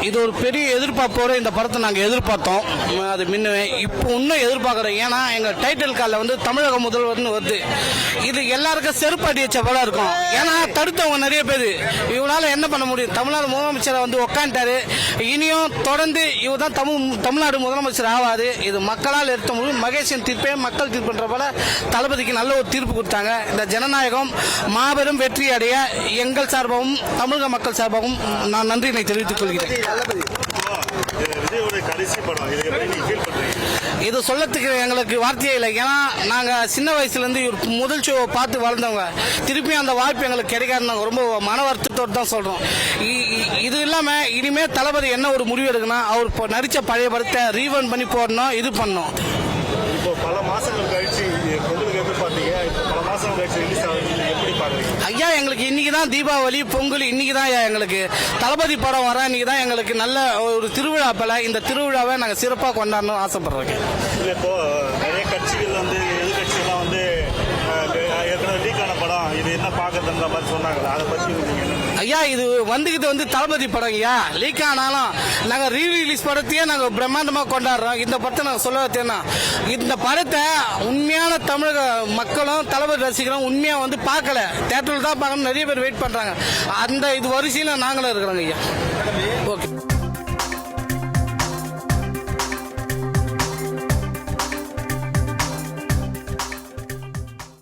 இது ஒரு பெரிய எதிர்பார்ப்போட இந்த படத்தை நாங்கள் எதிர்பார்த்தோம். அது முன்னே இப்போ இன்னும் எதிர்பார்க்குறோம். ஏன்னா எங்கள் டைட்டில் காலில் வந்து தமிழக முதல்வர்னு வருது. இது எல்லாருக்கும் செருப்பு அடி வச்ச போல இருக்கும். ஏன்னா தடுத்தவங்க நிறைய பேர். இவனால என்ன பண்ண முடியும்? தமிழ்நாடு முதலமைச்சரை வந்து உட்காந்துட்டாரு. இனியும் தொடர்ந்து இவர் தான் தமிழ்நாடு முதலமைச்சர் ஆவாது. இது மக்களால் எடுத்த முடியும். மகேஷன் தீர்ப்பே மக்கள் தீர்ப்புன்ற போல தளபதிக்கு நல்ல ஒரு தீர்ப்பு கொடுத்தாங்க. இந்த ஜனநாயகம் மாபெரும் வெற்றி அடைய எங்கள் சார்பாகவும் தமிழக மக்கள் சார்பாகவும் நான் நன்றியினை தெரிவித்துக் கொள்கிறேன். இது சொல்லத்துக்கு எங்களுக்கு வார்த்தையே இல்லை. ஏன்னா நாங்கள் சின்ன வயசுலேருந்து முதல் ஷோவை பார்த்து வளர்ந்தவங்க. திருப்பியும் அந்த வாய்ப்பு எங்களுக்கு கிடைக்காதுன்னு ரொம்ப மன வருத்தத்தோடு தான் சொல்கிறோம். இது இல்லாமல் இனிமேல் தளபதி என்ன ஒரு முடிவு எடுக்கணும், அவர் இப்போ நடித்த பழைய படத்தை ரீவன் பண்ணி போடணும், இது பண்ணணும். இப்போ பல மாசங்கள் கழிச்சு எதிர்பார்த்தீங்க, பல மாசங்கள் கழிச்சு ரிலீஸ் ஆகுது, எப்படி பாக்குறீங்க? ஐயா, எங்களுக்கு இன்னைக்கு தான் தீபாவளி பொங்கல். இன்னைக்கு தான் எங்களுக்கு தளபதி படம் வர இன்னைக்கு தான் எங்களுக்கு நல்ல ஒரு திருவிழா. போல இந்த திருவிழாவை நாங்கள் சிறப்பாக கொண்டாடணும் ஆசைப்படுறோம். இப்போ நிறைய கட்சிகள் வந்து எதிர்கட்சிகள்லாம் வந்து ஏற்கனவே லீக் ஆன படம் இது என்ன பாக்குறதுன்ற மாதிரி சொன்னாங்க. அதை பத்தி ஐயா, இது வந்துகிட்டு வந்து தளபதி படம் ஐயா. லீக் ஆனாலும் நாங்கள் ரீரிலீஸ் படத்தையே நாங்கள் பிரம்மாண்டமாக கொண்டாடுறோம். இந்த படத்தை நாங்கள் சொல்ல தேனா, இந்த படத்தை உண்மையான தமிழக மக்களும் தளபதி ரசிகரும் உண்மையாக வந்து பார்க்கல. தேட்டரில் தான் பார்க்கணும். நிறைய பேர் வெயிட் பண்ணுறாங்க. அந்த இது வரிசையில் நாங்களும் இருக்கிறோங்க ஐயா. ஓகே.